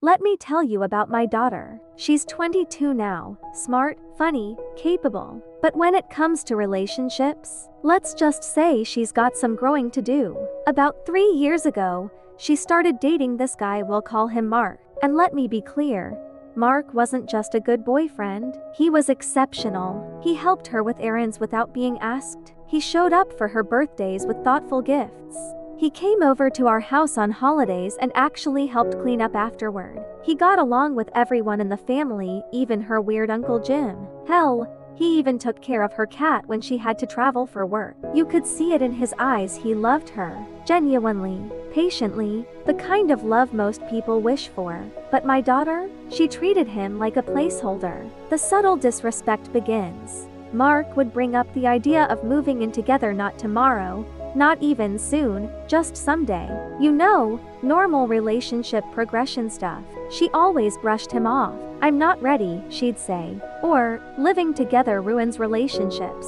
Let me tell you about my daughter. She's 22 now, smart, funny, capable. But when it comes to relationships, let's just say she's got some growing to do. About 3 years ago, she started dating this guy, we'll call him Mark. And let me be clear, Mark wasn't just a good boyfriend, he was exceptional. He helped her with errands without being asked. He showed up for her birthdays with thoughtful gifts. He came over to our house on holidays and actually helped clean up afterward. He got along with everyone in the family, even her weird Uncle Jim. Hell, he even took care of her cat when she had to travel for work. You could see it in his eyes, he loved her. Genuinely, patiently, the kind of love most people wish for. But my daughter? She treated him like a placeholder. The subtle disrespect begins. Mark would bring up the idea of moving in together, not tomorrow, not even soon, just someday. You know, normal relationship progression stuff. She always brushed him off. I'm not ready, she'd say. Or, living together ruins relationships.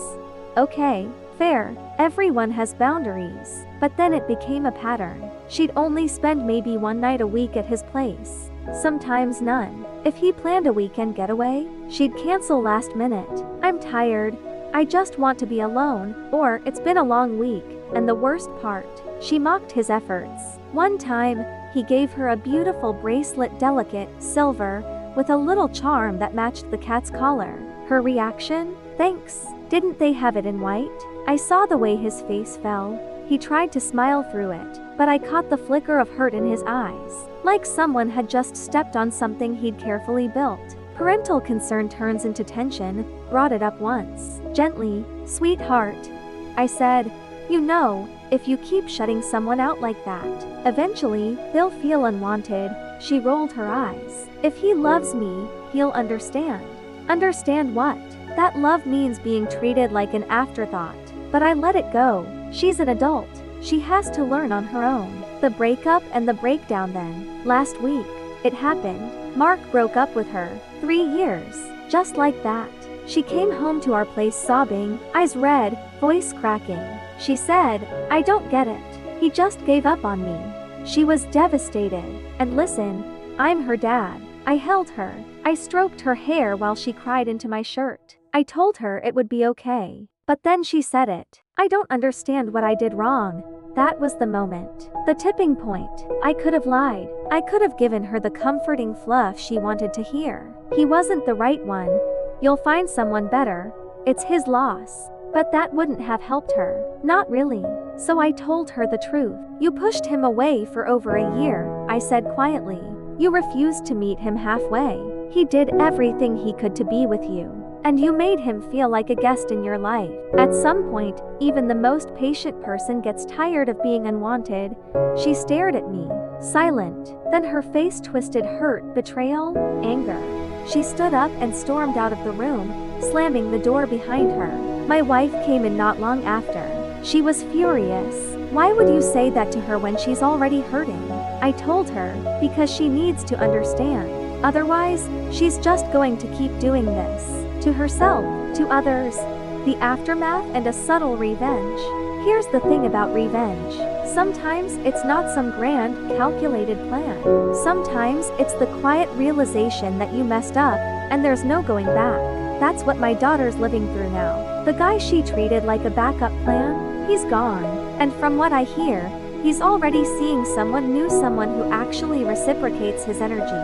Okay, fair, everyone has boundaries. But then it became a pattern. She'd only spend maybe one night a week at his place. Sometimes none. If he planned a weekend getaway, she'd cancel last minute. I'm tired. I just want to be alone, or it's been a long week. And the worst part, she mocked his efforts. One time, he gave her a beautiful bracelet, delicate, silver, with a little charm that matched the cat's collar. Her reaction? Thanks. Didn't they have it in white? I saw the way his face fell. He tried to smile through it, but I caught the flicker of hurt in his eyes, like someone had just stepped on something he'd carefully built. Parental concern turns into tension. Brought it up once. Gently, sweetheart. I said, you know, if you keep shutting someone out like that, eventually, they'll feel unwanted. She rolled her eyes. If he loves me, he'll understand. Understand what? That love means being treated like an afterthought. But I let it go. She's an adult. She has to learn on her own. The breakup and the breakdown then. Last week, it happened. Mark broke up with her. 3 years. Just like that. She came home to our place sobbing, eyes red, voice cracking. She said, I don't get it. He just gave up on me. She was devastated. And listen, I'm her dad. I held her. I stroked her hair while she cried into my shirt. I told her it would be okay. But then she said it. I don't understand what I did wrong. That was the moment. The tipping point. I could have lied. I could have given her the comforting fluff she wanted to hear. He wasn't the right one. You'll find someone better. It's his loss. But that wouldn't have helped her. Not really. So I told her the truth. You pushed him away for over a year, I said quietly. You refused to meet him halfway. He did everything he could to be with you. And you made him feel like a guest in your life. At some point, even the most patient person gets tired of being unwanted. She stared at me, silent. Then her face twisted, hurt, betrayal, anger. She stood up and stormed out of the room, slamming the door behind her. My wife came in not long after. She was furious. Why would you say that to her when she's already hurting? I told her, because she needs to understand. Otherwise, she's just going to keep doing this. To herself, to others. The aftermath and a subtle revenge. Here's the thing about revenge. Sometimes it's not some grand, calculated plan. Sometimes it's the quiet realization that you messed up, and there's no going back. That's what my daughter's living through now. The guy she treated like a backup plan, he's gone. And from what I hear, he's already seeing someone new, someone who actually reciprocates his energy.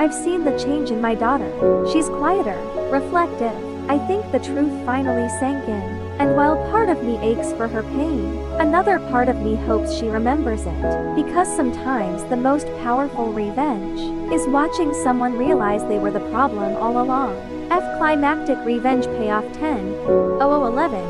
I've seen the change in my daughter. She's quieter, reflective. I think the truth finally sank in. And while part of me aches for her pain, another part of me hopes she remembers it. Because sometimes the most powerful revenge is watching someone realize they were the problem all along. Climactic revenge payoff 10/00/11.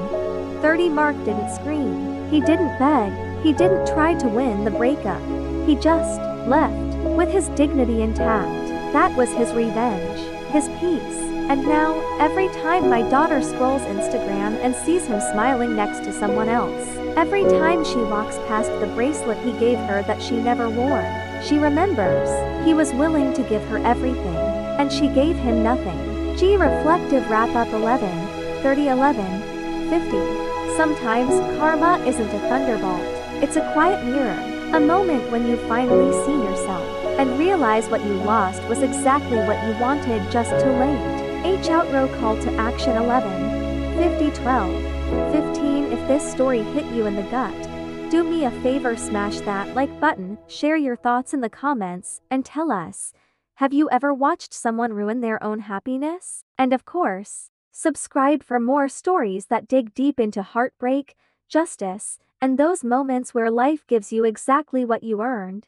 Mark didn't scream. He didn't beg. He didn't try to win the breakup. He just left with his dignity intact. That was his revenge, his peace. And now, every time my daughter scrolls Instagram and sees him smiling next to someone else, every time she walks past the bracelet he gave her that she never wore, she remembers. He was willing to give her everything, and she gave him nothing. Reflective wrap-up 11/30/11/50. Sometimes karma isn't a thunderbolt. It's a quiet mirror. A moment when you finally see yourself. and realize what you lost was exactly what you wanted, just too late. Outro call to action 11. 15. If this story hit you in the gut, do me a favor, smash that like button, share your thoughts in the comments, and tell us, have you ever watched someone ruin their own happiness? And of course, subscribe for more stories that dig deep into heartbreak, justice, and those moments where life gives you exactly what you earned.